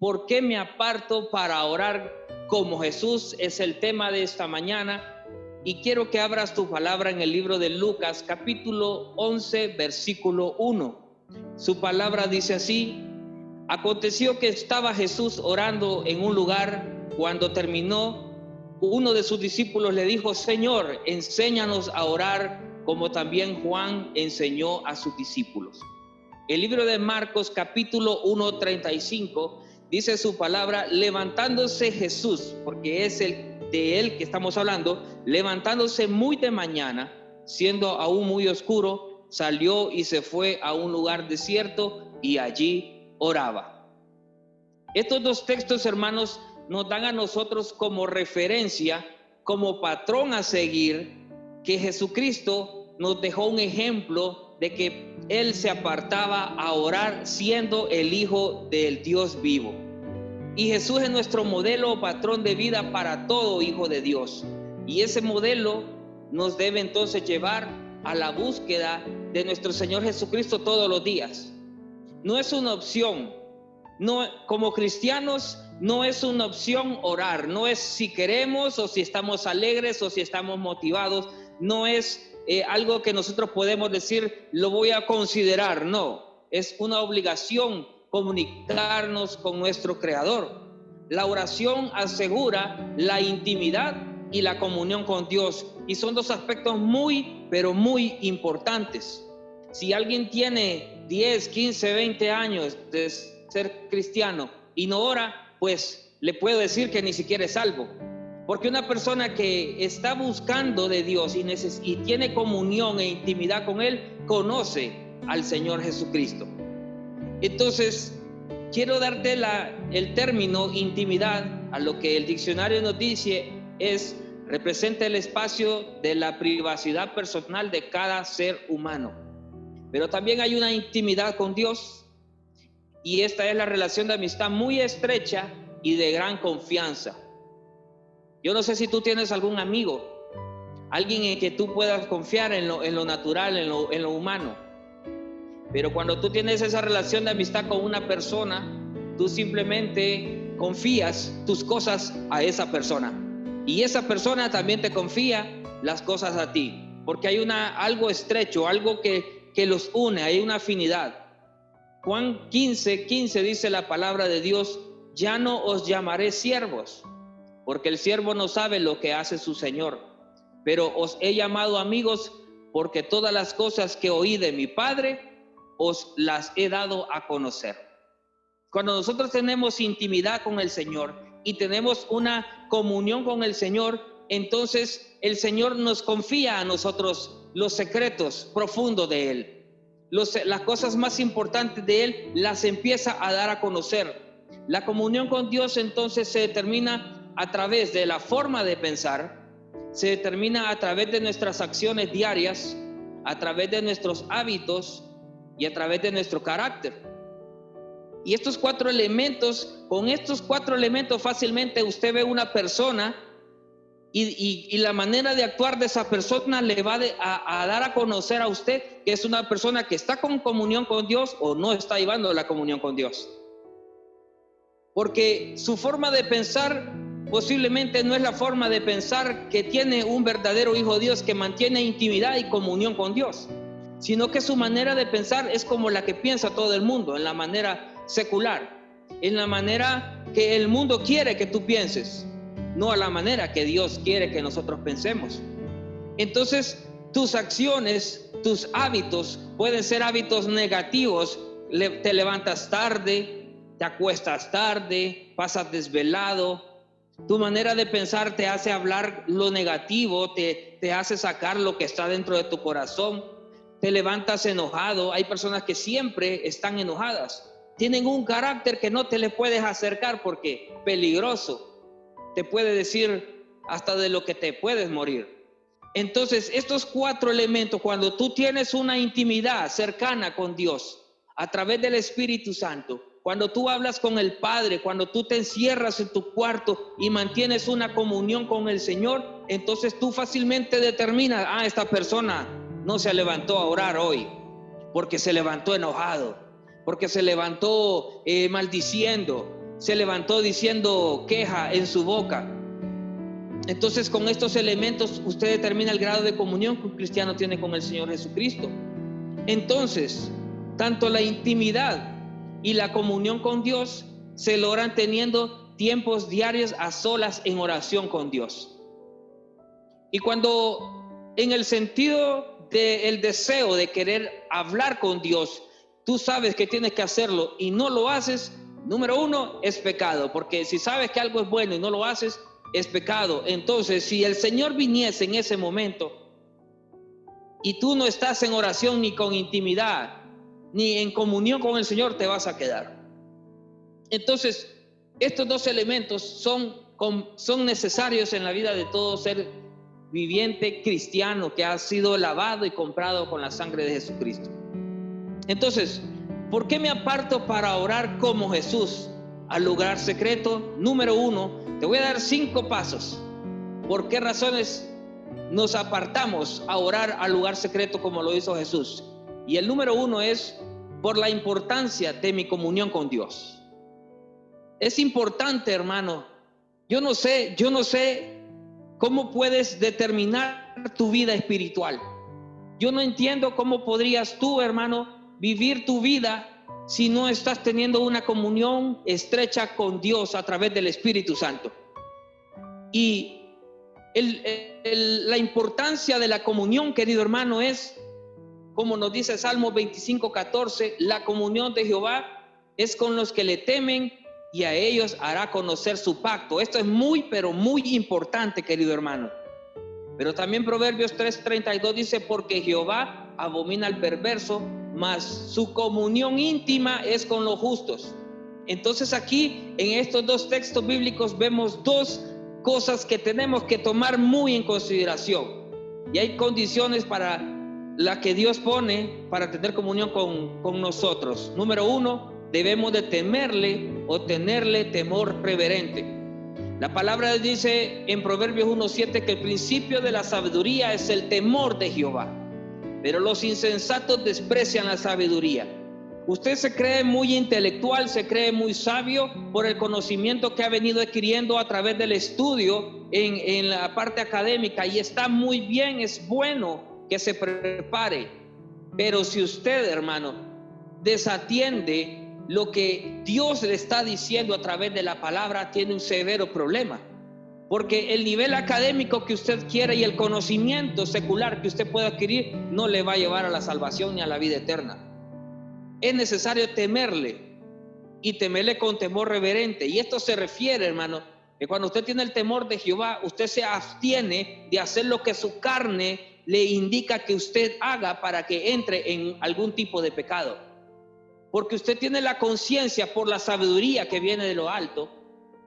¿por qué me aparto para orar como Jesús? Es el tema de esta mañana. Y quiero que abras tu palabra en el libro de Lucas, capítulo 11, versículo 1. Su palabra dice así: aconteció que estaba Jesús orando en un lugar. Cuando terminó, uno de sus discípulos le dijo: Señor, enséñanos a orar como también Juan enseñó a sus discípulos. El libro de Marcos, capítulo 1, 35, dice su palabra: levantándose Jesús, porque es de él que estamos hablando, levantándose muy de mañana, siendo aún muy oscuro, salió y se fue a un lugar desierto y allí oraba. Estos dos textos, hermanos, nos dan a nosotros como referencia, como patrón a seguir, que Jesucristo nos dejó un ejemplo de que Él se apartaba a orar siendo el Hijo del Dios vivo. Y Jesús es nuestro modelo o patrón de vida para todo hijo de Dios. Y ese modelo nos debe entonces llevar a la búsqueda de nuestro Señor Jesucristo todos los días. No es una opción. No, como cristianos no es una opción orar. No es si queremos o si estamos alegres o si estamos motivados. No es algo que nosotros podemos decir, lo voy a considerar. No, es una obligación comunicarnos con nuestro Creador. La oración asegura la intimidad y la comunión con Dios, y son dos aspectos muy, pero muy importantes. Si alguien tiene 10, 15, 20 años de ser cristiano y no ora, pues le puedo decir que ni siquiera es salvo. Porque una persona que está buscando de Dios y tiene comunión e intimidad con Él, conoce al Señor Jesucristo. Entonces, quiero darte el término intimidad, a lo que el diccionario nos dice representa el espacio de la privacidad personal de cada ser humano. Pero también hay una intimidad con Dios, y esta es la relación de amistad muy estrecha y de gran confianza. Yo no sé si tú tienes algún amigo, alguien en que tú puedas confiar en lo natural, en lo humano. Pero cuando tú tienes esa relación de amistad con una persona, tú simplemente confías tus cosas a esa persona. Y esa persona también te confía las cosas a ti. Porque hay algo estrecho, algo que los une, hay una afinidad. Juan 15:15 dice la palabra de Dios: ya no os llamaré siervos, porque el siervo no sabe lo que hace su Señor, pero os he llamado amigos, porque todas las cosas que oí de mi Padre os las he dado a conocer. Cuando nosotros tenemos intimidad con el Señor y tenemos una comunión con el Señor, entonces el Señor nos confía a nosotros los secretos profundos de Él. Las cosas más importantes de Él las empieza a dar a conocer. La comunión con Dios entonces se determina a través de la forma de pensar, se determina a través de nuestras acciones diarias, a través de nuestros hábitos y a través de nuestro carácter. Y con estos cuatro elementos fácilmente usted ve una persona y la manera de actuar de esa persona le va a dar a conocer a usted que es una persona que está con comunión con Dios o no está llevando la comunión con Dios. Porque su forma de pensar posiblemente no es la forma de pensar que tiene un verdadero hijo de Dios que mantiene intimidad y comunión con Dios, sino que su manera de pensar es como la que piensa todo el mundo, en la manera secular, en la manera que el mundo quiere que tú pienses, no a la manera que Dios quiere que nosotros pensemos. Entonces, tus acciones, tus hábitos pueden ser hábitos negativos. Te levantas tarde, te acuestas tarde, pasas desvelado. Tu manera de pensar te hace hablar lo negativo, te hace sacar lo que está dentro de tu corazón. Te levantas enojado. Hay personas que siempre están enojadas. Tienen un carácter que no te le puedes acercar porque peligroso. Te puede decir hasta de lo que te puedes morir. Entonces, estos cuatro elementos, cuando tú tienes una intimidad cercana con Dios a través del Espíritu Santo, cuando tú hablas con el Padre, cuando tú te encierras en tu cuarto y mantienes una comunión con el Señor, entonces tú fácilmente determinas, esta persona no se levantó a orar hoy porque se levantó enojado, porque se levantó maldiciendo, se levantó diciendo queja en su boca. Entonces, con estos elementos usted determina el grado de comunión que un cristiano tiene con el Señor Jesucristo. Entonces, tanto la intimidad y la comunión con Dios se logran teniendo tiempos diarios a solas en oración con Dios. Y cuando en el sentido del deseo de querer hablar con Dios, tú sabes que tienes que hacerlo y no lo haces, número uno, es pecado, porque si sabes que algo es bueno y no lo haces, es pecado. Entonces, si el Señor viniese en ese momento y tú no estás en oración ni con intimidad, ni en comunión con el Señor, te vas a quedar. Entonces, estos dos elementos son necesarios en la vida de todo ser viviente cristiano que ha sido lavado y comprado con la sangre de Jesucristo. Entonces, ¿por qué me aparto para orar como Jesús al lugar secreto? Número uno, te voy a dar 5 pasos. ¿Por qué razones nos apartamos a orar al lugar secreto como lo hizo Jesús? Y el número 1 es por la importancia de mi comunión con Dios. Es importante, hermano. Yo no sé cómo puedes determinar tu vida espiritual. Yo no entiendo cómo podrías tú, hermano, vivir tu vida si no estás teniendo una comunión estrecha con Dios a través del Espíritu Santo. Y la importancia de la comunión, querido hermano, es, como nos dice Salmo 25:14, la comunión de Jehová es con los que le temen y a ellos hará conocer su pacto. Esto es muy, pero muy importante, querido hermano. Pero también Proverbios 3:32 dice, porque Jehová abomina al perverso, mas su comunión íntima es con los justos. Entonces aquí, en estos 2 textos bíblicos, vemos 2 cosas que tenemos que tomar muy en consideración. Y hay condiciones para las que Dios pone para tener comunión con nosotros. Número 1, debemos de temerle o tenerle temor reverente. La palabra dice en Proverbios 1:7 que el principio de la sabiduría es el temor de Jehová, pero los insensatos desprecian la sabiduría. Usted se cree muy intelectual, se cree muy sabio por el conocimiento que ha venido adquiriendo a través del estudio en la parte académica, y está muy bien, es bueno que se prepare. Pero si usted, hermano, desatiende lo que Dios le está diciendo a través de la palabra, tiene un severo problema, porque el nivel académico que usted quiere y el conocimiento secular que usted puede adquirir no le va a llevar a la salvación ni a la vida eterna. Es necesario temerle y temerle con temor reverente. Y esto se refiere, hermano, que cuando usted tiene el temor de Jehová, usted se abstiene de hacer lo que su carne le indica que usted haga para que entre en algún tipo de pecado. Porque usted tiene la conciencia por la sabiduría que viene de lo alto,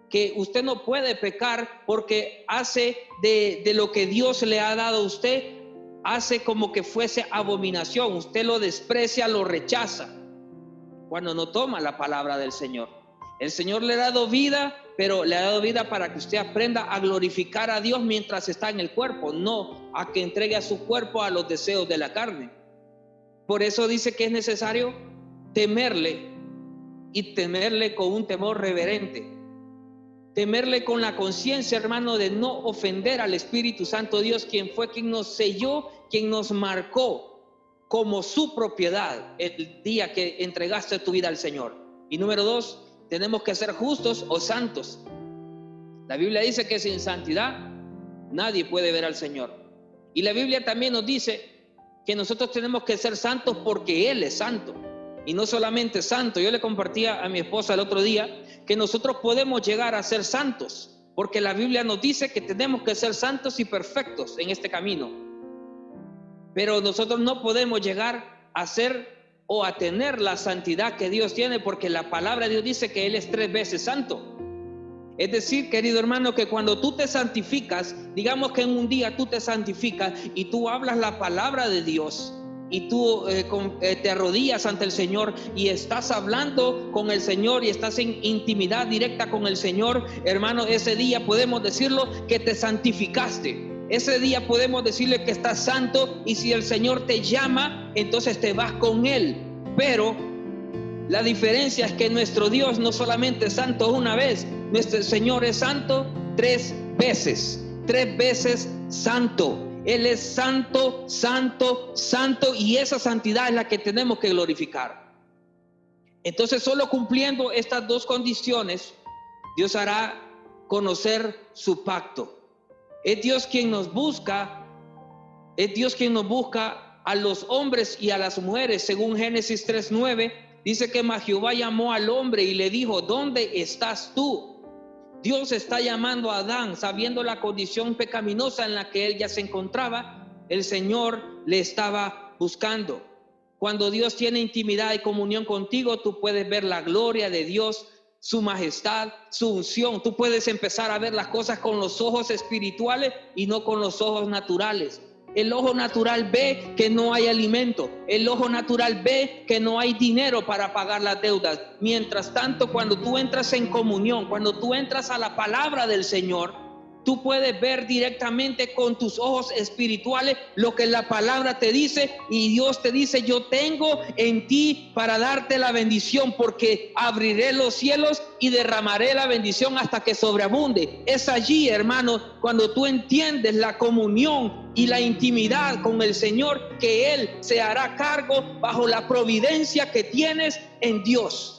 que usted no puede pecar porque hace de lo que Dios le ha dado a usted, hace como que fuese abominación. Usted lo desprecia, lo rechaza cuando no toma la palabra del Señor. El Señor le ha dado vida, pero le ha dado vida para que usted aprenda a glorificar a Dios mientras está en el cuerpo, no a que entregue a su cuerpo a los deseos de la carne. Por eso dice que es necesario temerle, y temerle con un temor reverente. Temerle con la conciencia, hermano, de no ofender al Espíritu Santo Dios, quien fue quien nos selló, quien nos marcó como su propiedad el día que entregaste tu vida al Señor. Y número 2, tenemos que ser justos o santos. La Biblia dice que sin santidad nadie puede ver al Señor. Y la Biblia también nos dice que nosotros tenemos que ser santos porque Él es santo. Y no solamente santo. Yo le compartía a mi esposa el otro día que nosotros podemos llegar a ser santos, porque la Biblia nos dice que tenemos que ser santos y perfectos en este camino. Pero nosotros no podemos llegar a ser o a tener la santidad que Dios tiene, porque la palabra de Dios dice que Él es 3 veces santo. Es decir, querido hermano, que cuando tú te santificas, digamos que en un día tú te santificas y tú hablas la palabra de Dios, y tú te arrodillas ante el Señor y estás hablando con el Señor y estás en intimidad directa con el Señor, hermano, ese día podemos decirlo que te santificaste. Ese día podemos decirle que estás santo, y si el Señor te llama, entonces te vas con Él. Pero La diferencia es que nuestro Dios no solamente es santo una vez, nuestro Señor es santo 3 veces. 3 veces santo. Él es santo, santo, santo, y esa santidad es la que tenemos que glorificar. Entonces, solo cumpliendo estas 2 condiciones, Dios hará conocer su pacto. Es Dios quien nos busca, a los hombres y a las mujeres. Según Génesis 3:9, dice que Jehová llamó al hombre y le dijo: ¿dónde estás tú? Dios está llamando a Adán, sabiendo la condición pecaminosa en la que él ya se encontraba. El Señor le estaba buscando. Cuando Dios tiene intimidad y comunión contigo, tú puedes ver la gloria de Dios, su majestad, su unción. Tú puedes empezar a ver las cosas con los ojos espirituales y no con los ojos naturales. El ojo natural ve que no hay alimento. El ojo natural ve que no hay dinero para pagar las deudas. Mientras tanto, cuando tú entras en comunión, cuando tú entras a la palabra del Señor, tú puedes ver directamente con tus ojos espirituales lo que la palabra te dice, y Dios te dice: yo tengo en ti para darte la bendición, porque abriré los cielos y derramaré la bendición hasta que sobreabunde. Es allí, hermano, cuando tú entiendes la comunión y la intimidad con el Señor, que Él se hará cargo bajo la providencia que tienes en Dios.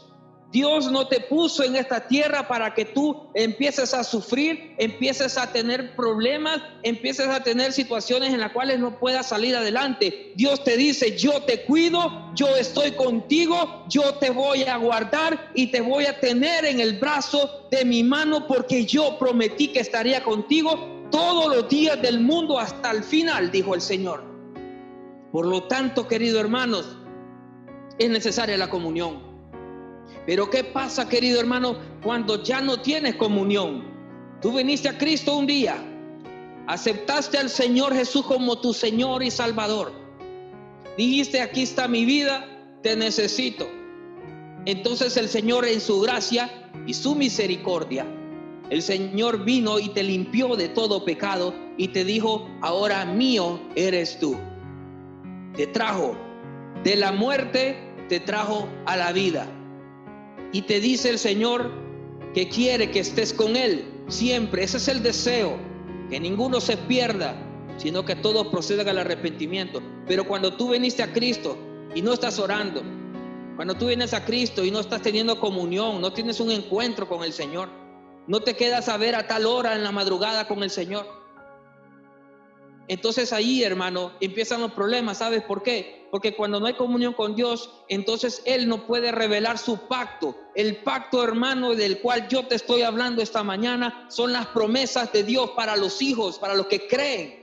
Dios no te puso en esta tierra para que tú empieces a sufrir, empieces a tener problemas, empieces a tener situaciones en las cuales no puedas salir adelante. Dios te dice: yo te cuido, yo estoy contigo, yo te voy a guardar y te voy a tener en el brazo de mi mano, porque yo prometí que estaría contigo todos los días del mundo hasta el final, dijo el Señor. Por lo tanto, queridos hermanos, es necesaria la comunión. Pero ¿qué pasa, querido hermano, cuando ya no tienes comunión? Tú viniste a Cristo un día, aceptaste al Señor Jesús como tu Señor y Salvador. Dijiste: aquí está mi vida, te necesito. Entonces el Señor, en su gracia y su misericordia, el Señor vino y te limpió de todo pecado y te dijo: ahora mío eres tú. Te trajo de la muerte, te trajo a la vida. Y te dice el Señor que quiere que estés con Él siempre. Ese es el deseo, que ninguno se pierda, sino que todos procedan al arrepentimiento. Pero cuando tú viniste a Cristo y no estás orando, cuando tú vienes a Cristo y no estás teniendo comunión, no tienes un encuentro con el Señor, no te quedas a ver a tal hora en la madrugada con el Señor, entonces ahí, hermano, empiezan los problemas. ¿Sabes por qué? Porque cuando no hay comunión con Dios, entonces Él no puede revelar su pacto. El pacto, hermano, del cual yo te estoy hablando esta mañana, son las promesas de Dios para los hijos, para los que creen.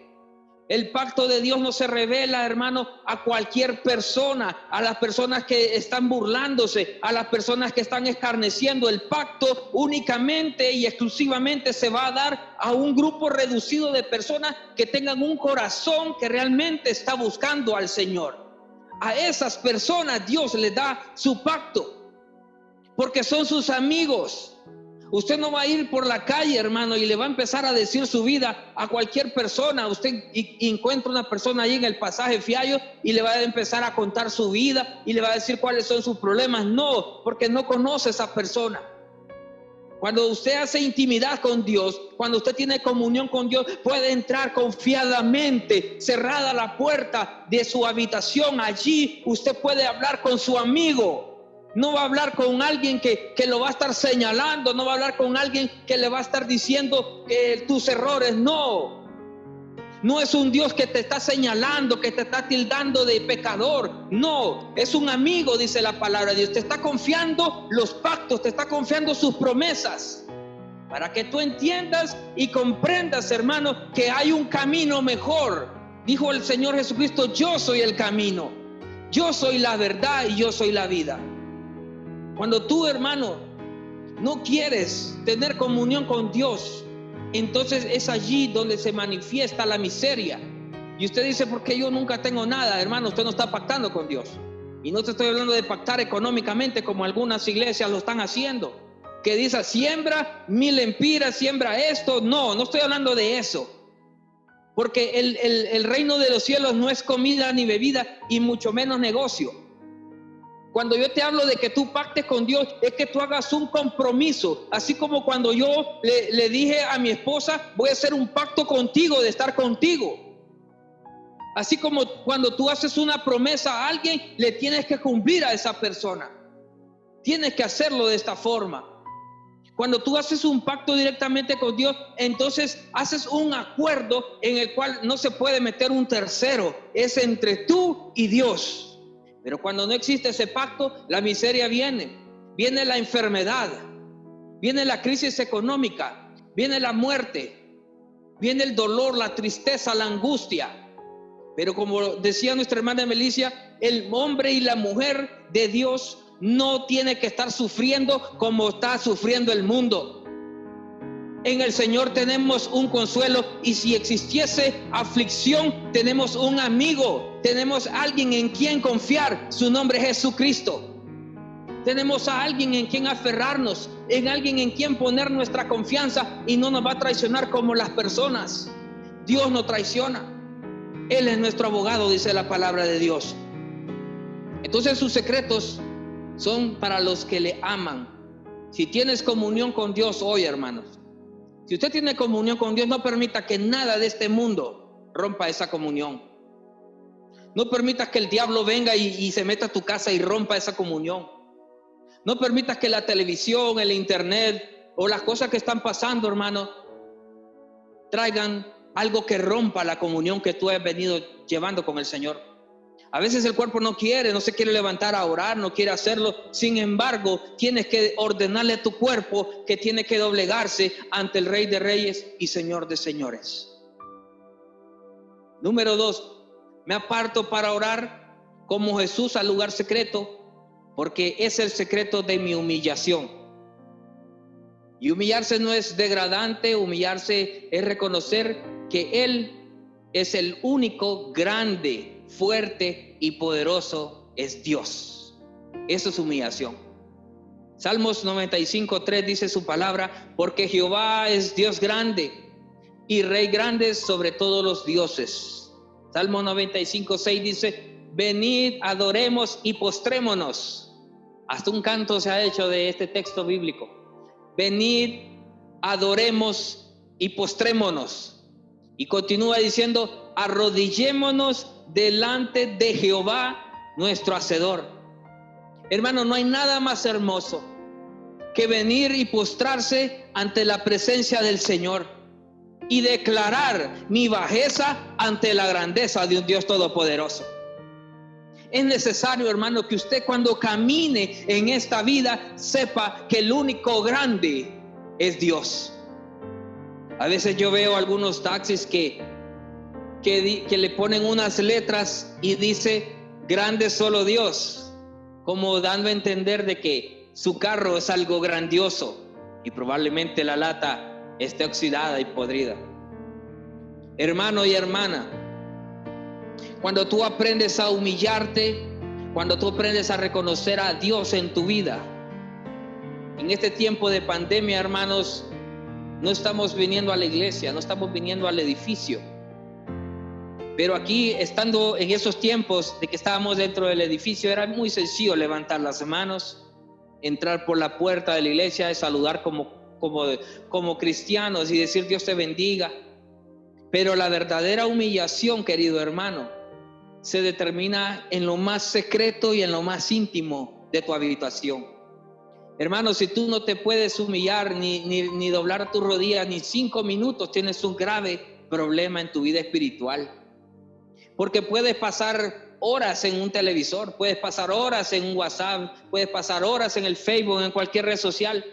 El pacto de Dios no se revela, hermano, a cualquier persona, a las personas que están burlándose, a las personas que están escarneciendo. El pacto únicamente y exclusivamente se va a dar a un grupo reducido de personas que tengan un corazón que realmente está buscando al Señor. A esas personas Dios les da su pacto, porque son sus amigos. Usted no va a ir por la calle, hermano, y le va a empezar a decir su vida a cualquier persona. Usted encuentra una persona ahí en el pasaje Fiallo y le va a empezar a contar su vida y le va a decir cuáles son sus problemas. No, porque no conoce a esa persona. Cuando usted hace intimidad con Dios, cuando usted tiene comunión con Dios, puede entrar confiadamente, cerrada la puerta de su habitación. Allí usted puede hablar con su amigo. No va a hablar con alguien que lo va a estar señalando, no va a hablar con alguien que le va a estar diciendo tus errores. No es un Dios que te está señalando, que te está tildando de pecador. No, es un amigo, dice la palabra de Dios. Te está confiando los pactos, te está confiando sus promesas, para que tú entiendas y comprendas, hermano, que hay un camino mejor. Dijo el Señor Jesucristo: yo soy el camino, yo soy la verdad y yo soy la vida. Cuando tú, hermano, no quieres tener comunión con Dios, entonces es allí donde se manifiesta la miseria. Y usted dice: ¿por qué yo nunca tengo nada? Hermano, usted no está pactando con Dios. Y no te estoy hablando de pactar económicamente como algunas iglesias lo están haciendo, que dice: siembra 1000 lempiras, siembra esto. No estoy hablando de eso. Porque el reino de los cielos no es comida ni bebida, y mucho menos negocio. Cuando yo te hablo de que tú pactes con Dios, es que tú hagas un compromiso. Así como cuando yo le dije a mi esposa, voy a hacer un pacto contigo de estar contigo. Así como cuando tú haces una promesa a alguien, le tienes que cumplir a esa persona. Tienes que hacerlo de esta forma. Cuando tú haces un pacto directamente con Dios, entonces haces un acuerdo en el cual no se puede meter un tercero. Es entre tú y Dios. Pero cuando no existe ese pacto, la miseria viene. Viene la enfermedad. Viene la crisis económica. Viene la muerte. Viene el dolor, la tristeza, la angustia. Pero como decía nuestra hermana Melissa, el hombre y la mujer de Dios no tiene que estar sufriendo como está sufriendo el mundo. En el Señor tenemos un consuelo, y si existiese aflicción, tenemos un amigo, tenemos alguien en quien confiar. Su nombre es Jesucristo. Tenemos a alguien en quien aferrarnos, en alguien en quien poner nuestra confianza, y no nos va a traicionar como las personas. Dios no traiciona. Él es nuestro abogado, dice la palabra de Dios. Entonces sus secretos son para los que le aman. Si tienes comunión con Dios hoy, hermanos, si usted tiene comunión con Dios, no permita que nada de este mundo rompa esa comunión. No permitas que el diablo venga y se meta a tu casa y rompa esa comunión. No permitas que la televisión, el internet o las cosas que están pasando, hermano, traigan algo que rompa la comunión que tú has venido llevando con el Señor. A veces el cuerpo no se quiere levantar a orar, no quiere hacerlo. Sin embargo, tienes que ordenarle a tu cuerpo que tiene que doblegarse ante el Rey de Reyes y Señor de Señores. Número 2, me aparto para orar como Jesús al lugar secreto, porque es el secreto de mi humillación. Y humillarse no es degradante, humillarse es reconocer que Él es el único grande, fuerte y poderoso, es Dios. Eso es humillación. Salmos 95:3 dice su palabra: porque Jehová es Dios grande y Rey grande sobre todos los dioses. Salmo 95:6 dice: venid, adoremos y postrémonos. Hasta un canto se ha hecho de este texto bíblico. Venid, adoremos y postrémonos. Y continúa diciendo: arrodillémonos delante de Jehová nuestro Hacedor. Hermano, no hay nada más hermoso que venir y postrarse ante la presencia del Señor y declarar mi bajeza ante la grandeza de un Dios todopoderoso. Es necesario, hermano, que usted cuando camine en esta vida sepa que el único grande es Dios. A veces yo veo algunos taxis que le ponen unas letras y dice: grande solo Dios, como dando a entender de que su carro es algo grandioso, y probablemente la lata esté oxidada y podrida. Hermano y hermana, cuando tú aprendes a humillarte, cuando tú aprendes a reconocer a Dios en tu vida, en este tiempo de pandemia, hermanos, no estamos viniendo a la iglesia, no estamos viniendo al edificio. Pero aquí, estando en esos tiempos de que estábamos dentro del edificio, era muy sencillo levantar las manos, entrar por la puerta de la iglesia, saludar como cristianos y decir: Dios te bendiga. Pero la verdadera humillación, querido hermano, se determina en lo más secreto y en lo más íntimo de tu habitación. Hermano, si tú no te puedes humillar ni doblar tus rodillas ni 5 minutos, tienes un grave problema en tu vida espiritual. Porque puedes pasar horas en un televisor, puedes pasar horas en un WhatsApp, puedes pasar horas en el Facebook, en cualquier red social,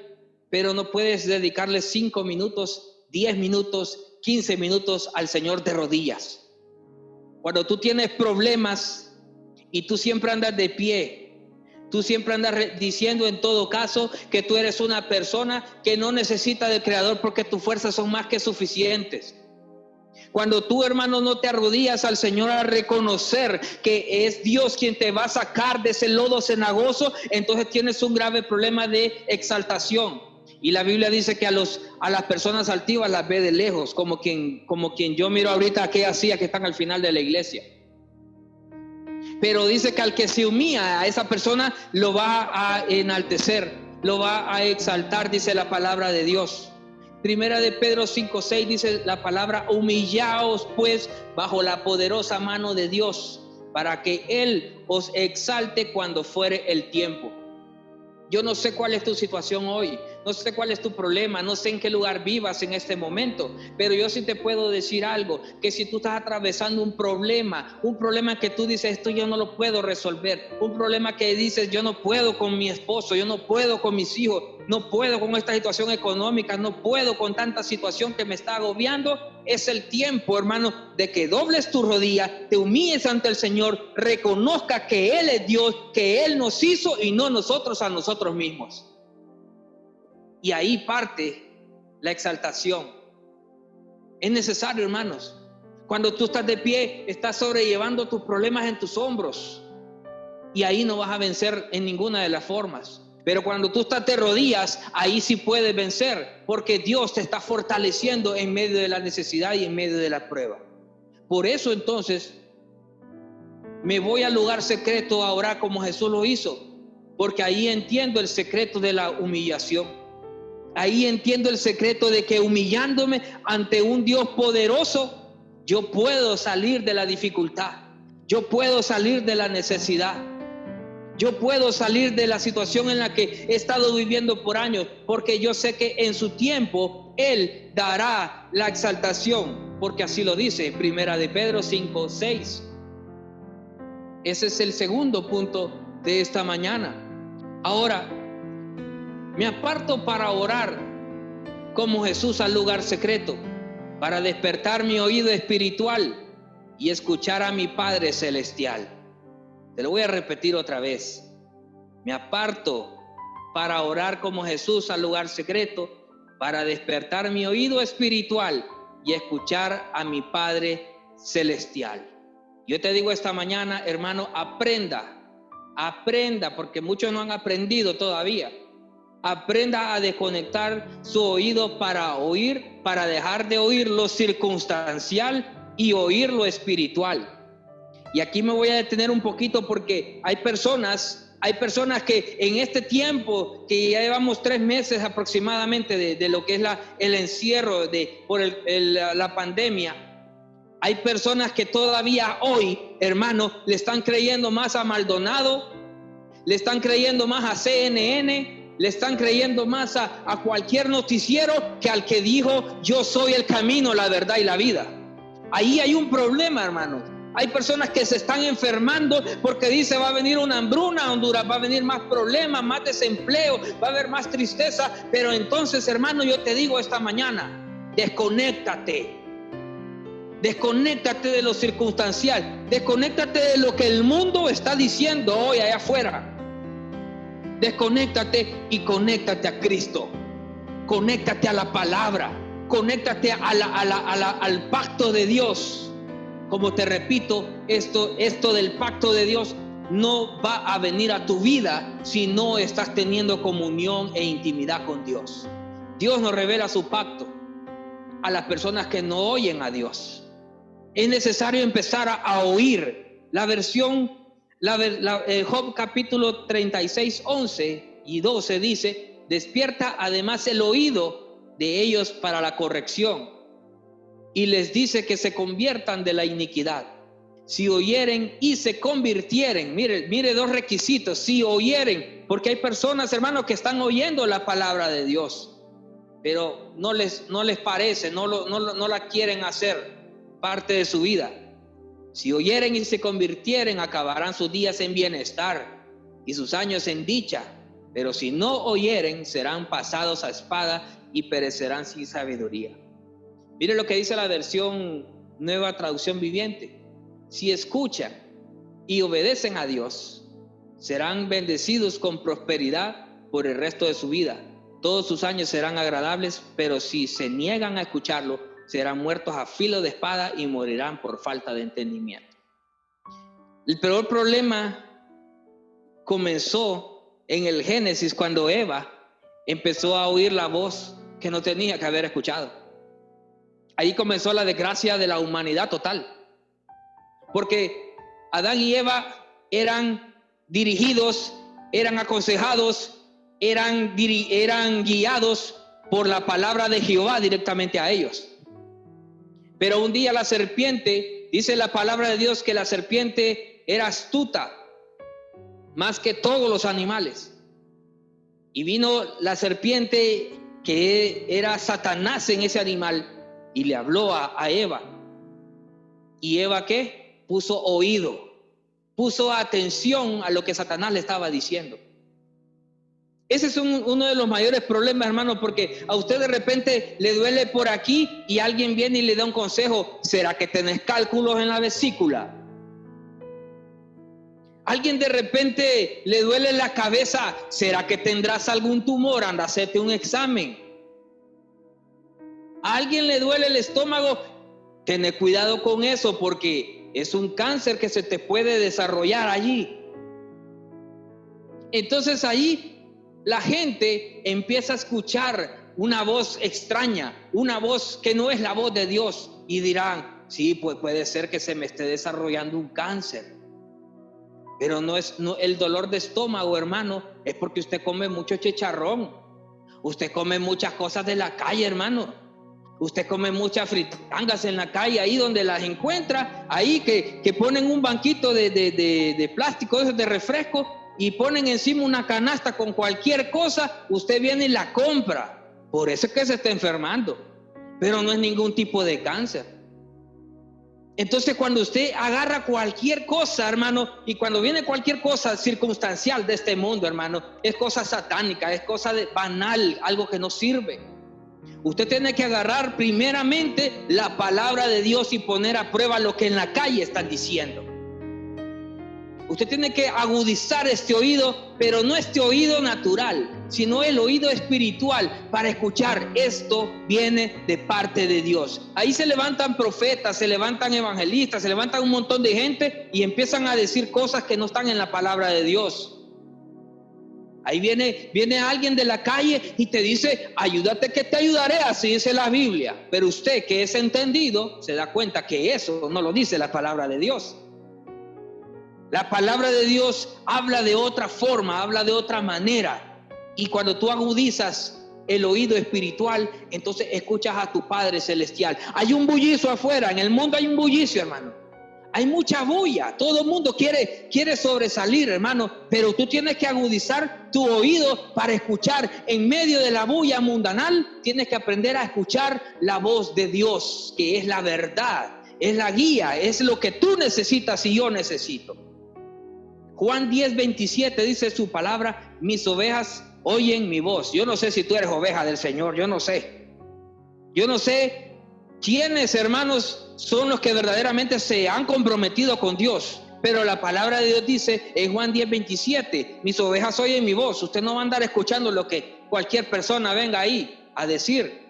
pero no puedes dedicarle 5 minutos, 10 minutos, 15 minutos al Señor de rodillas. Cuando tú tienes problemas y tú siempre andas de pie, tú siempre andas diciendo en todo caso que tú eres una persona que no necesita del Creador porque tus fuerzas son más que suficientes. Cuando tú, hermano, no te arrodillas al Señor a reconocer que es Dios quien te va a sacar de ese lodo cenagoso, entonces tienes un grave problema de exaltación. Y la Biblia dice que a las personas altivas las ve de lejos, como quien yo miro ahorita a aquellas sillas que están al final de la iglesia. Pero dice que al que se humilla, a esa persona lo va a enaltecer, lo va a exaltar, dice la palabra de Dios. Primera de Pedro 5:6 dice la palabra: humillaos pues bajo la poderosa mano de Dios, para que Él os exalte cuando fuere el tiempo. Yo no sé cuál es tu situación hoy, no sé cuál es tu problema, no sé en qué lugar vivas en este momento, pero yo sí te puedo decir algo, que si tú estás atravesando un problema que tú dices, esto yo no lo puedo resolver, un problema que dices, yo no puedo con mi esposo, yo no puedo con mis hijos, no puedo con esta situación económica, no puedo con tanta situación que me está agobiando, es el tiempo, hermano, de que dobles tu rodilla, te humilles ante el Señor, reconozca que Él es Dios, que Él nos hizo y no nosotros a nosotros mismos. Y ahí parte la exaltación. Es necesario, hermanos. Cuando tú estás de pie, estás sobrellevando tus problemas en tus hombros. Y ahí no vas a vencer en ninguna de las formas. Pero cuando tú estás de rodillas, ahí sí puedes vencer, porque Dios te está fortaleciendo en medio de la necesidad y en medio de la prueba. Por eso entonces me voy al lugar secreto a orar como Jesús lo hizo, porque ahí entiendo el secreto de la humillación. Ahí entiendo el secreto de que humillándome ante un Dios poderoso, yo puedo salir de la dificultad, yo puedo salir de la necesidad, yo puedo salir de la situación en la que he estado viviendo por años, porque yo sé que en su tiempo Él dará la exaltación, porque así lo dice Primera de Pedro 5:6. Ese es el segundo punto de esta mañana. Ahora, me aparto para orar como Jesús al lugar secreto, para despertar mi oído espiritual y escuchar a mi Padre Celestial. Te lo voy a repetir otra vez. Me aparto para orar como Jesús al lugar secreto, para despertar mi oído espiritual y escuchar a mi Padre Celestial. Yo te digo esta mañana, hermano, aprenda, porque muchos no han aprendido todavía. Aprenda a desconectar su oído para oír, para dejar de oír lo circunstancial y oír lo espiritual. Y aquí me voy a detener un poquito porque hay personas que en este tiempo, que ya llevamos 3 meses aproximadamente de lo que es el encierro por la pandemia, hay personas que todavía hoy, hermano, le están creyendo más a Maldonado, le están creyendo más a CNN, le están creyendo más a cualquier noticiero que al que dijo: yo soy el camino, la verdad y la vida. Ahí hay un problema, hermanos. Hay personas que se están enfermando porque dice: va a venir una hambruna a Honduras, va a venir más problemas, más desempleo, va a haber más tristeza. Pero entonces, hermano, yo te digo esta mañana, desconéctate de lo circunstancial, desconéctate de lo que el mundo está diciendo hoy allá afuera. Desconéctate y conéctate a Cristo, conéctate a la palabra, conéctate al pacto de Dios. Como te repito, esto del pacto de Dios no va a venir a tu vida si no estás teniendo comunión e intimidad con Dios. Dios nos revela su pacto a las personas que no oyen a Dios. Es necesario empezar a oír. La versión Job capítulo 36, 11 y 12 dice: despierta además el oído de ellos para la corrección, y les dice que se conviertan de la iniquidad. Si oyeren y se convirtieren, mire 2 requisitos: si oyeren, porque hay personas, hermanos, que están oyendo la palabra de Dios, pero no les parece, no la quieren hacer parte de su vida. Si oyeren y se convirtieren, acabarán sus días en bienestar y sus años en dicha. Pero si no oyeren, serán pasados a espada y perecerán sin sabiduría. Mire lo que dice la versión Nueva Traducción Viviente: si escuchan y obedecen a Dios, serán bendecidos con prosperidad por el resto de su vida. Todos sus años serán agradables, pero si se niegan a escucharlo, serán muertos a filo de espada y morirán por falta de entendimiento. El peor problema comenzó en el Génesis, cuando Eva empezó a oír la voz que no tenía que haber escuchado. Ahí comenzó la desgracia de la humanidad total, porque Adán y Eva eran dirigidos, eran aconsejados, eran guiados por la palabra de Jehová directamente a ellos. Pero un día la serpiente, dice la palabra de Dios que la serpiente era astuta más que todos los animales. Y vino la serpiente, que era Satanás en ese animal, y le habló a Eva. ¿Y Eva qué? Puso oído, puso atención a lo que Satanás le estaba diciendo. Ese es uno de los mayores problemas, hermano, porque a usted de repente le duele por aquí y alguien viene y le da un consejo. ¿Será que tenés cálculos en la vesícula? Alguien de repente le duele la cabeza. ¿Será que tendrás algún tumor? Anda, hacete un examen. A alguien le duele el estómago. Ten cuidado con eso, porque es un cáncer que se te puede desarrollar allí. Entonces ahí la gente empieza a escuchar una voz extraña, una voz que no es la voz de Dios, y dirán: sí, pues puede ser que se me esté desarrollando un cáncer. Pero no el dolor de estómago, hermano, es porque usted come mucho chicharrón. Usted come muchas cosas de la calle, hermano. Usted come muchas fritangas en la calle, ahí donde las encuentra, ahí que ponen un banquito de plástico, de refresco, y ponen encima una canasta con cualquier cosa. Usted viene y la compra. Por eso es que se está enfermando. Pero no es ningún tipo de cáncer. Entonces, cuando usted agarra cualquier cosa, hermano, y cuando viene cualquier cosa circunstancial de este mundo, hermano, es cosa satánica, es cosa banal, algo que no sirve. Usted tiene que agarrar primeramente la palabra de Dios y poner a prueba lo que en la calle están diciendo. Usted tiene que agudizar este oído, pero no este oído natural, sino el oído espiritual, para escuchar: esto viene de parte de Dios. Ahí se levantan profetas, se levantan evangelistas, se levantan un montón de gente y empiezan a decir cosas que no están en la palabra de Dios. Ahí viene alguien de la calle y te dice: ayúdate que te ayudaré, así dice la Biblia. Pero usted, que es entendido, se da cuenta que eso no lo dice la palabra de Dios. La palabra de Dios habla de otra forma, habla de otra manera. Y cuando tú agudizas el oído espiritual, entonces escuchas a tu Padre Celestial. Hay un bullicio afuera, en el mundo hay un bullicio, hermano. Hay mucha bulla, todo el mundo quiere sobresalir, hermano. Pero tú tienes que agudizar tu oído para escuchar. En medio de la bulla mundanal, tienes que aprender a escuchar la voz de Dios, que es la verdad, es la guía, es lo que tú necesitas y yo necesito. Juan 10:27 dice su palabra: mis ovejas oyen mi voz. Yo no sé si tú eres oveja del Señor, yo no sé quiénes, hermanos, son los que verdaderamente se han comprometido con Dios. Pero la palabra de Dios dice en Juan 10:27: mis ovejas oyen mi voz. Usted no va a andar escuchando lo que cualquier persona venga ahí a decir.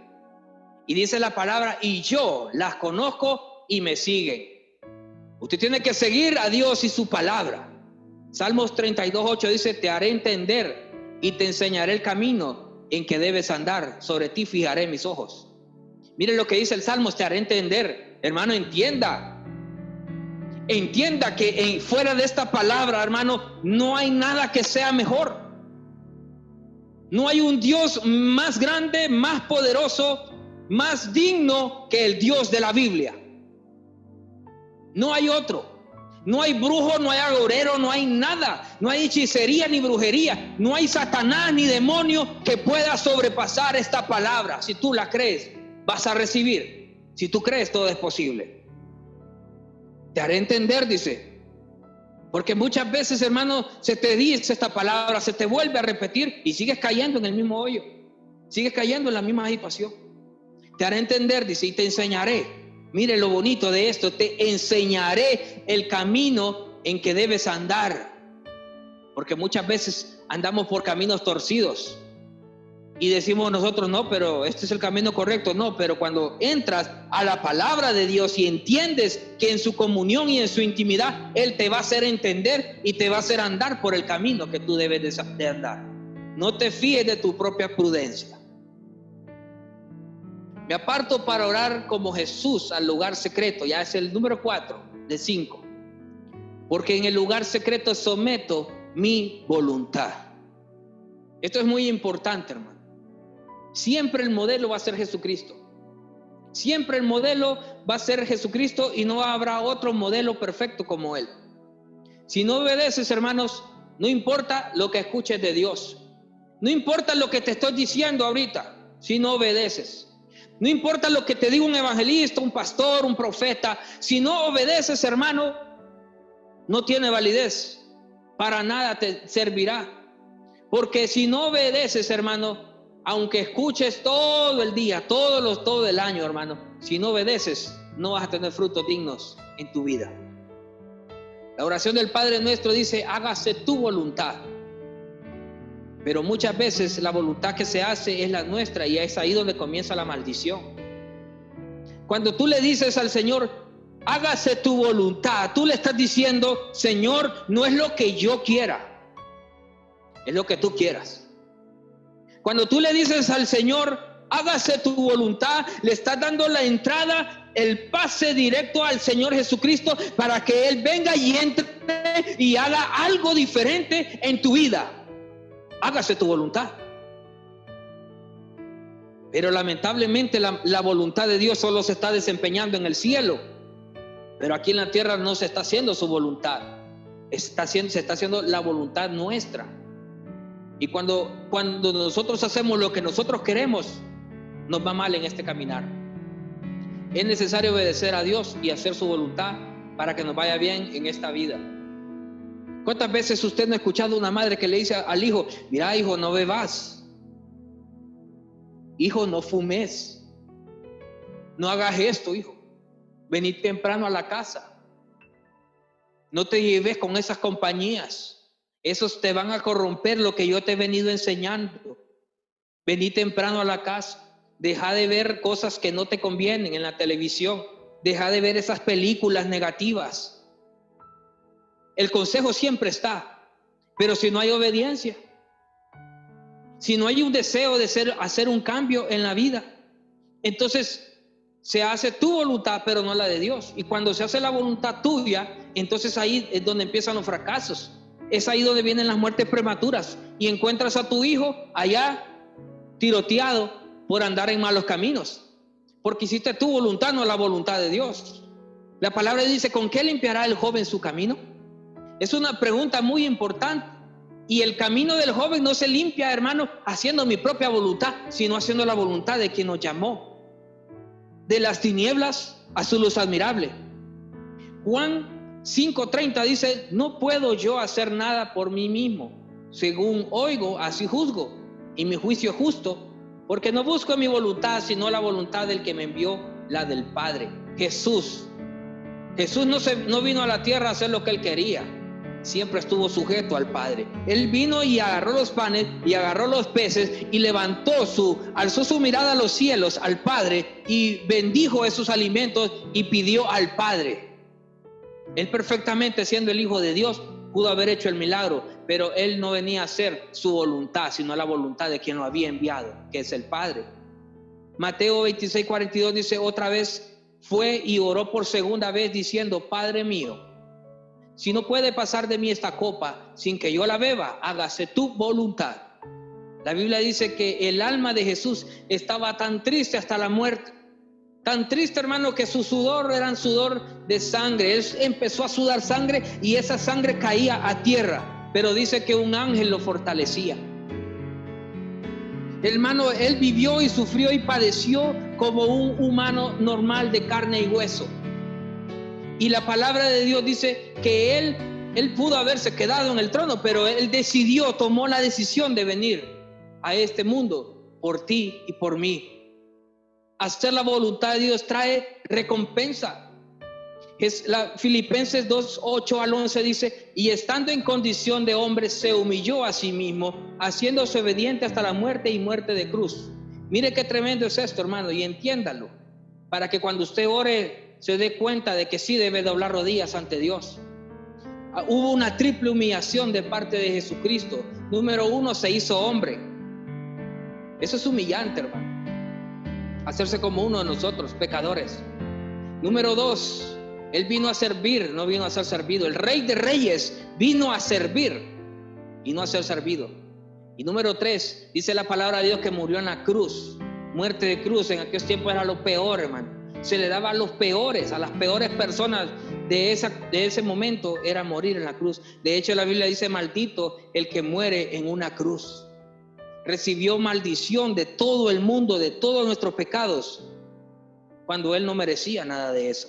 Y dice la palabra: y yo las conozco y me siguen. Usted tiene que seguir a Dios y su palabra. Salmos 32:8 dice: te haré entender y te enseñaré el camino en que debes andar. Sobre ti fijaré mis ojos. Mire lo que dice el Salmos: te haré entender. Hermano, entienda que fuera de esta palabra, hermano, no hay nada que sea mejor. No hay un Dios más grande, más poderoso, más digno que el Dios de la Biblia. No hay otro. No hay brujo, no hay agorero, no hay nada. No hay hechicería ni brujería. No hay Satanás ni demonio que pueda sobrepasar esta palabra. Si tú la crees, vas a recibir. Si tú crees, todo es posible. Te haré entender, dice. Porque muchas veces, hermano, se te dice esta palabra, se te vuelve a repetir y sigues cayendo en el mismo hoyo. Sigues cayendo en la misma agitación. Te haré entender, dice, y te enseñaré. Mire lo bonito de esto: te enseñaré el camino en que debes andar. Porque muchas veces andamos por caminos torcidos y decimos nosotros: no, pero este es el camino correcto. No, pero cuando entras a la palabra de Dios y entiendes que en su comunión y en su intimidad Él te va a hacer entender y te va a hacer andar por el camino que tú debes de andar. No te fíes de tu propia prudencia. Me aparto para orar como Jesús al lugar secreto. Ya es el número 4 de 5. porque en el lugar secreto someto mi voluntad. Esto es muy importante, hermano. Siempre el modelo va a ser Jesucristo. Siempre el modelo va a ser Jesucristo y no habrá otro modelo perfecto como Él. Si no obedeces, hermanos, no importa lo que escuches de Dios. No importa lo que te estoy diciendo ahorita, si no obedeces. No importa lo que te diga un evangelista, un pastor, un profeta. Si no obedeces, hermano, no tiene validez. Para nada te servirá. Porque si no obedeces, hermano, aunque escuches todo el día, todo el año, hermano, si no obedeces, no vas a tener frutos dignos en tu vida. La oración del Padre Nuestro dice: hágase tu voluntad. Pero muchas veces la voluntad que se hace es la nuestra, y es ahí donde comienza la maldición. Cuando tú le dices al Señor: hágase tu voluntad, tú le estás diciendo: Señor, no es lo que yo quiera, es lo que tú quieras. Cuando tú le dices al Señor: hágase tu voluntad, le estás dando la entrada, el pase directo al Señor Jesucristo para que Él venga y entre y haga algo diferente en tu vida. Hágase tu voluntad. Pero lamentablemente la voluntad de Dios solo se está desempeñando en el cielo. Pero aquí en la tierra no se está haciendo su voluntad. Se está haciendo la voluntad nuestra. Y cuando nosotros hacemos lo que nosotros queremos, nos va mal en este caminar. Es necesario obedecer a Dios y hacer su voluntad para que nos vaya bien en esta vida. ¿Cuántas veces usted no ha escuchado una madre que le dice al hijo: mira, hijo, no bebas, hijo, no fumes, no hagas esto, hijo, vení temprano a la casa, no te lleves con esas compañías, esos te van a corromper lo que yo te he venido enseñando, vení temprano a la casa, deja de ver cosas que no te convienen en la televisión, deja de ver esas películas negativas. El consejo siempre está, pero si no hay obediencia, si no hay un deseo de hacer un cambio en la vida, entonces se hace tu voluntad, pero no la de Dios. Y cuando se hace la voluntad tuya, entonces ahí es donde empiezan los fracasos. Es ahí donde vienen las muertes prematuras. Y encuentras a tu hijo allá tiroteado por andar en malos caminos, porque hiciste tu voluntad, no la voluntad de Dios. La palabra dice: ¿con qué limpiará el joven su camino? Es una pregunta muy importante. Y el camino del joven no se limpia, hermano, haciendo mi propia voluntad, sino haciendo la voluntad de quien nos llamó de las tinieblas a su luz admirable. Juan 5:30 dice: no puedo yo hacer nada por mí mismo, según oigo, así juzgo, y mi juicio es justo, porque no busco mi voluntad, sino la voluntad del que me envió, la del Padre. Jesús no vino a la tierra a hacer lo que Él quería, siempre estuvo sujeto al Padre. Él vino y agarró los panes y agarró los peces y alzó su mirada a los cielos, al Padre, y bendijo esos alimentos y pidió al Padre. Él perfectamente, siendo el Hijo de Dios, pudo haber hecho el milagro, pero Él no venía a hacer su voluntad, sino la voluntad de quien lo había enviado, que es el Padre. Mateo 26:42 dice: otra vez fue y oró por segunda vez diciendo: Padre mío, si no puede pasar de mí esta copa sin que yo la beba, hágase tu voluntad. La Biblia dice que el alma de Jesús estaba tan triste hasta la muerte, tan triste, hermano, que su sudor era un sudor de sangre. Él empezó a sudar sangre y esa sangre caía a tierra, pero dice que un ángel lo fortalecía. Hermano, él vivió y sufrió y padeció como un humano normal de carne y hueso. Y la palabra de Dios dice que él pudo haberse quedado en el trono, pero él tomó la decisión de venir a este mundo por ti y por mí. Hacer la voluntad de Dios trae recompensa. Filipenses 2:8 al 11 dice: y estando en condición de hombre, se humilló a sí mismo, haciéndose obediente hasta la muerte y muerte de cruz. Mire qué tremendo es esto, hermano, y entiéndalo, para que cuando usted ore se dé cuenta de que sí debe doblar rodillas ante Dios. Hubo una triple humillación de parte de Jesucristo. Número 1, se hizo hombre. Eso es humillante, hermano, hacerse como uno de nosotros, pecadores. Número 2, Él vino a servir, no vino a ser servido. El Rey de Reyes vino a servir y no a ser servido. Y número 3, dice la palabra de Dios que murió en la cruz. Muerte de cruz en aquellos tiempos era lo peor, hermano. Se le daba a los peores, a las peores personas de ese momento, era morir en la cruz. De hecho, la Biblia dice: maldito el que muere en una cruz. Recibió maldición de todo el mundo, de todos nuestros pecados, cuando él no merecía nada de eso.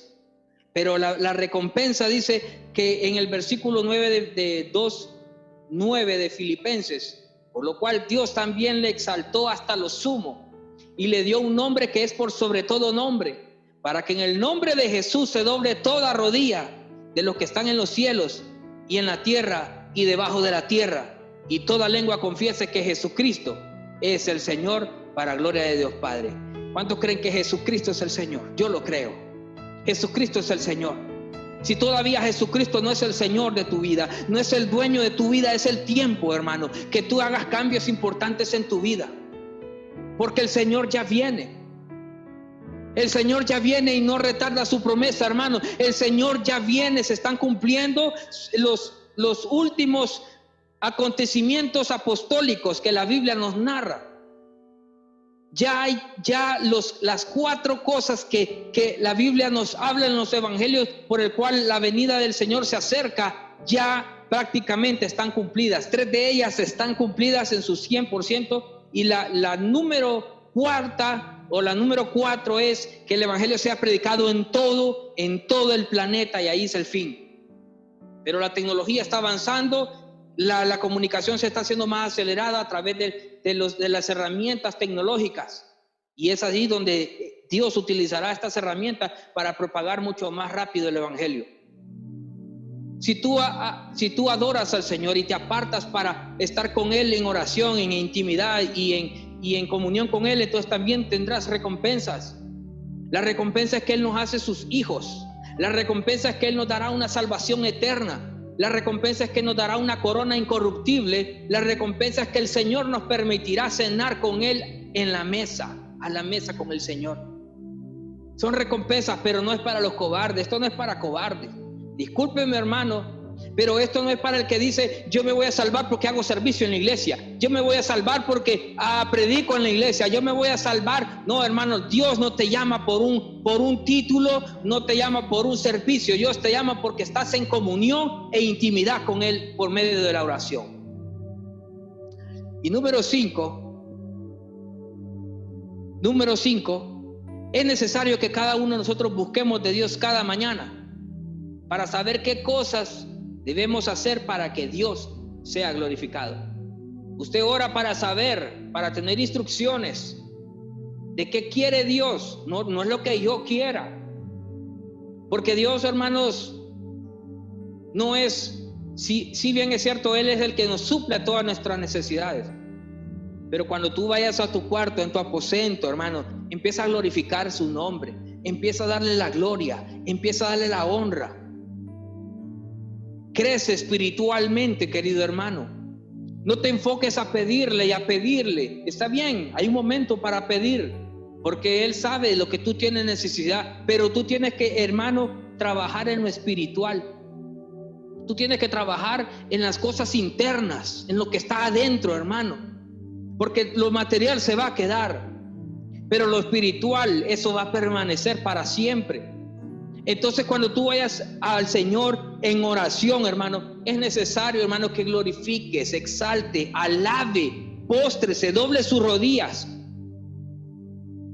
Pero la recompensa dice que en el versículo 9 de 2:9 de Filipenses: por lo cual Dios también le exaltó hasta lo sumo y le dio un nombre que es por sobre todo nombre, para que en el nombre de Jesús se doble toda rodilla de los que están en los cielos y en la tierra y debajo de la tierra, y toda lengua confiese que Jesucristo es el Señor, para gloria de Dios Padre. ¿Cuántos creen que Jesucristo es el Señor? Yo lo creo. Jesucristo es el Señor. Si todavía Jesucristo no es el Señor de tu vida, no es el dueño de tu vida, es el tiempo, hermano, que tú hagas cambios importantes en tu vida, porque el Señor ya viene. El Señor ya viene y no retarda su promesa, hermano. El Señor ya viene, se están cumpliendo los últimos acontecimientos apostólicos que la Biblia nos narra. Ya hay las 4 cosas que la Biblia nos habla en los evangelios, por el cual la venida del Señor se acerca, ya prácticamente están cumplidas. 3 de ellas están cumplidas en su 100%, y la número 4 es que el evangelio sea predicado en todo el planeta, y ahí es el fin. Pero la tecnología está avanzando, la comunicación se está haciendo más acelerada a través de las herramientas tecnológicas, y es allí donde Dios utilizará estas herramientas para propagar mucho más rápido el evangelio. Si tú adoras al Señor y te apartas para estar con Él en oración, en intimidad y en comunión con Él, entonces también tendrás recompensas. La recompensa es que Él nos hace sus hijos. La recompensa es que Él nos dará una salvación eterna. La recompensa es que nos dará una corona incorruptible. La recompensa es que el Señor nos permitirá cenar con Él en la mesa, a la mesa con el Señor. Son recompensas, pero no es para los cobardes. Esto no es para cobardes. Discúlpeme, hermano, pero esto no es para el que dice: yo me voy a salvar porque hago servicio en la iglesia, yo me voy a salvar porque predico en la iglesia, yo me voy a salvar. No, hermano, Dios no te llama por un título, no te llama por un servicio. Dios te llama porque estás en comunión e intimidad con Él por medio de la oración. Y número 5, es necesario que cada uno de nosotros busquemos de Dios cada mañana para saber qué cosas debemos hacer para que Dios sea glorificado. Usted ora para saber, para tener instrucciones de qué quiere Dios, no es lo que yo quiera. Porque Dios, hermanos, no es, si bien es cierto, Él es el que nos suple todas nuestras necesidades. Pero cuando tú vayas a tu cuarto, en tu aposento, hermano, empieza a glorificar su nombre, empieza a darle la gloria, empieza a darle la honra. Crece espiritualmente, querido hermano. No te enfoques a pedirle y a pedirle. Está bien, hay un momento para pedir, porque Él sabe lo que tú tienes necesidad, pero tú tienes que, hermano, trabajar en lo espiritual. Tú tienes que trabajar en las cosas internas, en lo que está adentro, hermano, porque lo material se va a quedar, pero lo espiritual, eso va a permanecer para siempre. Entonces, cuando tú vayas al Señor en oración, hermano, es necesario, hermano, que glorifiques, exalte, alabe, póstrese, doble sus rodillas.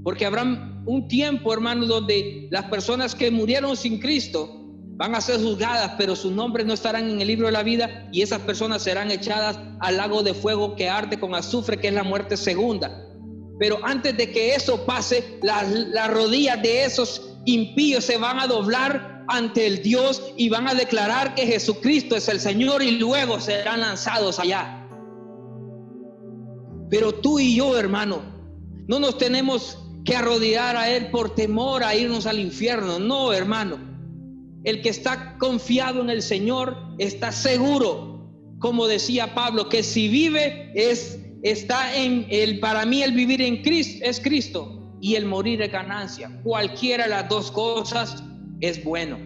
Porque habrá un tiempo, hermano, donde las personas que murieron sin Cristo van a ser juzgadas, pero sus nombres no estarán en el libro de la vida, y esas personas serán echadas al lago de fuego que arde con azufre, que es la muerte segunda. Pero antes de que eso pase, las rodillas de esos impíos se van a doblar ante el Dios y van a declarar que Jesucristo es el Señor, y luego serán lanzados allá. Pero tú y yo, hermano, no nos tenemos que arrodillar a Él por temor a irnos al infierno. No, hermano. El que está confiado en el Señor está seguro, como decía Pablo, que si vive para mí el vivir en Cristo es Cristo, y el morir es ganancia. Cualquiera de las dos cosas es bueno.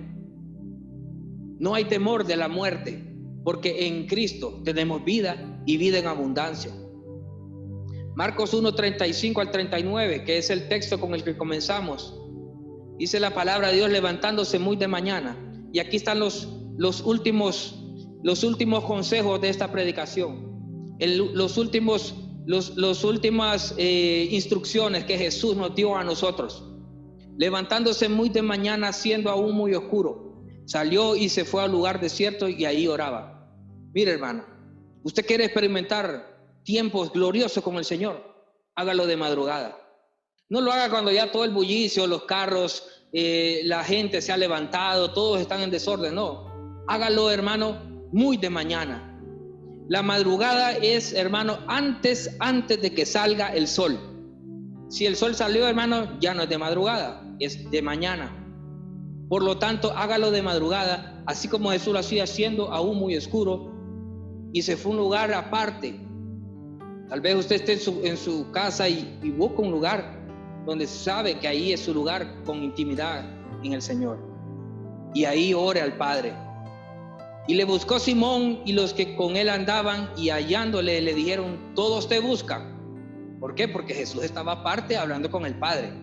No hay temor de la muerte, porque en Cristo tenemos vida y vida en abundancia. Marcos 1:35 al 39, que es el texto con el que comenzamos, dice la palabra de Dios: levantándose muy de mañana. Y aquí están los últimos consejos de esta predicación, los últimas instrucciones que Jesús nos dio a nosotros. Levantándose muy de mañana, siendo aún muy oscuro, salió y se fue al lugar desierto y ahí oraba. Mire, hermano, usted quiere experimentar tiempos gloriosos con el Señor, hágalo de madrugada. No lo haga cuando ya todo el bullicio, los carros, la gente se ha levantado, todos están en desorden. No, hágalo, hermano, muy de mañana. La madrugada es, hermano, antes de que salga el sol. Si el sol salió, hermano, ya no es de madrugada, es de mañana. Por lo tanto, hágalo de madrugada, así como Jesús lo hacía, siendo aún muy oscuro, y se fue a un lugar aparte. Tal vez usted esté en su casa y busca un lugar donde sabe que ahí es su lugar con intimidad en el Señor. Y ahí ore al Padre. Y le buscó Simón y los que con él andaban, y hallándole le dijeron: todos te buscan. ¿Por qué? Porque Jesús estaba aparte hablando con el Padre.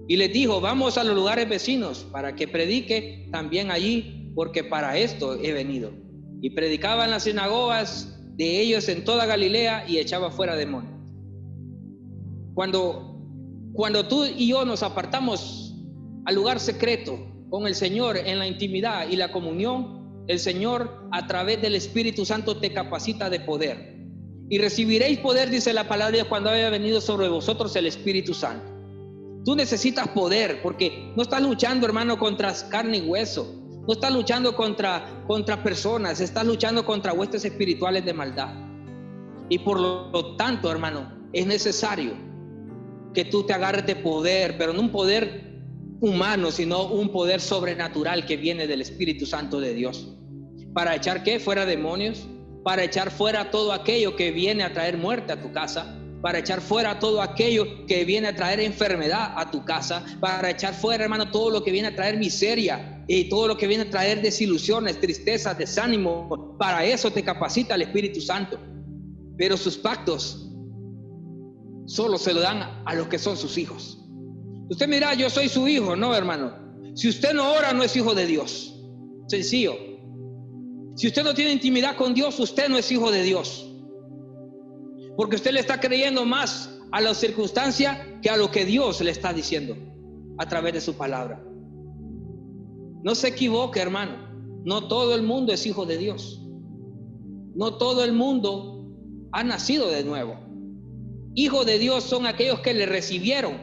Y les dijo: vamos a los lugares vecinos para que predique también allí, porque para esto he venido. Y predicaba en las sinagogas de ellos en toda Galilea y echaba fuera demonios. Cuando tú y yo nos apartamos al lugar secreto con el Señor en la intimidad y la comunión, el Señor a través del Espíritu Santo te capacita de poder. Y recibiréis poder, dice la palabra, cuando haya venido sobre vosotros el Espíritu Santo. Tú necesitas poder, porque no estás luchando, hermano, contra carne y hueso. No estás luchando contra personas, estás luchando contra huestes espirituales de maldad. Y por lo tanto, hermano, es necesario que tú te agarres de poder, pero no un poder humano, sino un poder sobrenatural que viene del Espíritu Santo de Dios. ¿Para echar qué? Fuera demonios, para echar fuera todo aquello que viene a traer muerte a tu casa, para echar fuera todo aquello que viene a traer enfermedad a tu casa, para echar fuera, hermano, todo lo que viene a traer miseria y todo lo que viene a traer desilusiones, tristezas, desánimo. Para eso te capacita el Espíritu Santo. Pero sus pactos solo se lo dan a los que son sus hijos. Usted me dirá: yo soy su hijo. No, hermano. Si usted no ora, no es hijo de Dios. Sencillo. Si usted no tiene intimidad con Dios, usted no es hijo de Dios. Porque usted le está creyendo más a la circunstancia que a lo que Dios le está diciendo a través de su palabra. No se equivoque, hermano. No todo el mundo es hijo de Dios. No todo el mundo ha nacido de nuevo. Hijos de Dios son aquellos que le recibieron.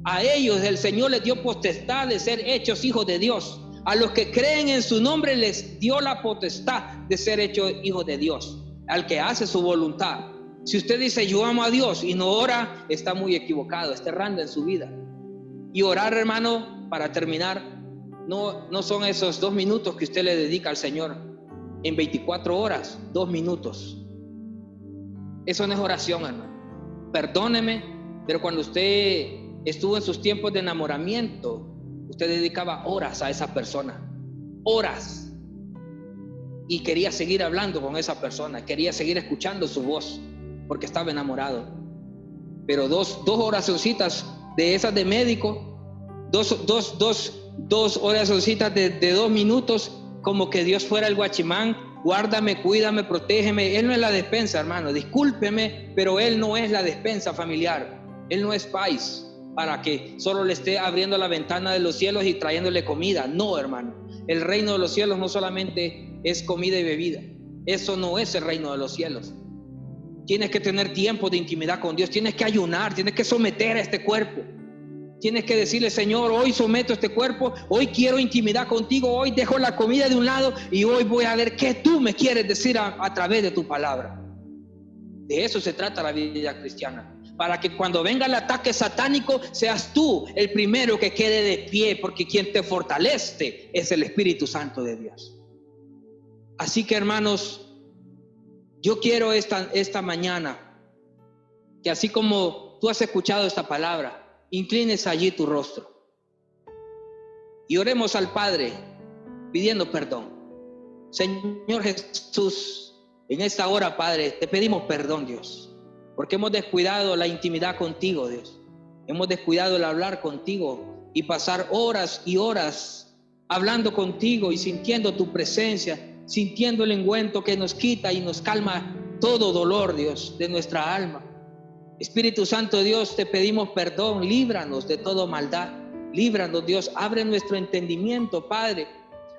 A ellos el Señor les dio potestad de ser hechos hijos de Dios. A los que creen en su nombre les dio la potestad de ser hechos hijos de Dios. Al que hace su voluntad. Si usted dice: yo amo a Dios, y no ora, está muy equivocado, está errando en su vida. Y orar, hermano, para terminar, no son esos 2 minutos que usted le dedica al Señor. En 24 horas, 2 minutos. Eso no es oración, hermano. Perdóneme, pero cuando usted estuvo en sus tiempos de enamoramiento, usted dedicaba horas a esa persona. Horas. Y quería seguir hablando con esa persona, quería seguir escuchando su voz, porque estaba enamorado. Pero dos oracioncitas de esas de médico, dos oracioncitas de 2 minutos, como que Dios fuera el guachimán: guárdame, cuídame, protégeme. Él no es la despensa, hermano, discúlpeme, pero Él no es la despensa familiar. Él no es país para que solo le esté abriendo la ventana de los cielos y trayéndole comida. No, hermano. El reino de los cielos no solamente es comida y bebida. Eso no es el reino de los cielos. Tienes que tener tiempo de intimidad con Dios. Tienes que ayunar, tienes que someter a este cuerpo. Tienes que decirle: Señor, hoy someto este cuerpo, hoy quiero intimidad contigo, hoy dejo la comida de un lado y hoy voy a ver qué tú me quieres decir a través de tu palabra. De eso se trata la vida cristiana. Para que cuando venga el ataque satánico, seas tú el primero que quede de pie, porque quien te fortalece es el Espíritu Santo de Dios. Así que, hermanos, yo quiero esta mañana que, así como tú has escuchado esta palabra, inclines allí tu rostro y oremos al Padre pidiendo perdón. Señor Jesús, en esta hora, Padre, te pedimos perdón, Dios, porque hemos descuidado la intimidad contigo, Dios. Hemos descuidado el hablar contigo y pasar horas y horas hablando contigo y sintiendo tu presencia, sintiendo el ungüento que nos quita y nos calma todo dolor, Dios, de nuestra alma. Espíritu Santo, Dios, te pedimos perdón, líbranos de toda maldad, líbranos, Dios, abre nuestro entendimiento, Padre,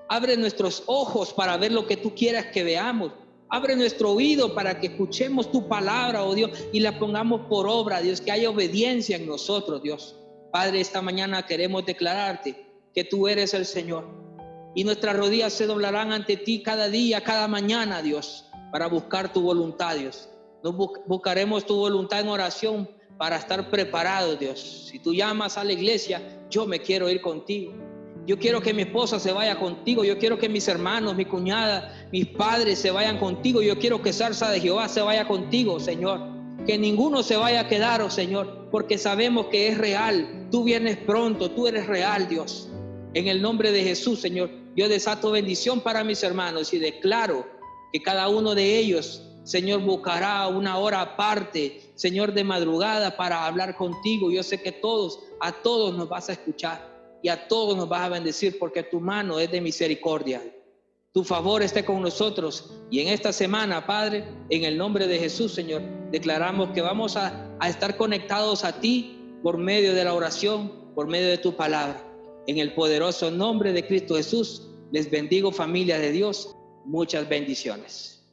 abre nuestros ojos para ver lo que tú quieras que veamos, abre nuestro oído para que escuchemos tu palabra, oh Dios, y la pongamos por obra, Dios, que haya obediencia en nosotros, Dios. Padre, esta mañana queremos declararte que tú eres el Señor, y nuestras rodillas se doblarán ante ti cada día, cada mañana, Dios, para buscar tu voluntad, Dios. Nos buscaremos tu voluntad en oración para estar preparados, Dios. Si tú llamas a la iglesia, yo me quiero ir contigo. Yo quiero que mi esposa se vaya contigo. Yo quiero que mis hermanos, mi cuñada, mis padres se vayan contigo. Yo quiero que Zarza de Jehová se vaya contigo, Señor. Que ninguno se vaya a quedar, oh Señor, porque sabemos que es real. Tú vienes pronto, tú eres real, Dios. En el nombre de Jesús, Señor, yo desato bendición para mis hermanos y declaro que cada uno de ellos, Señor, buscará una hora aparte, Señor, de madrugada para hablar contigo. Yo sé que a todos nos vas a escuchar y a todos nos vas a bendecir, porque tu mano es de misericordia. Tu favor esté con nosotros. Y en esta semana, Padre, en el nombre de Jesús, Señor, declaramos que vamos a estar conectados a ti por medio de la oración, por medio de tu palabra. En el poderoso nombre de Cristo Jesús, les bendigo, familia de Dios. Muchas bendiciones.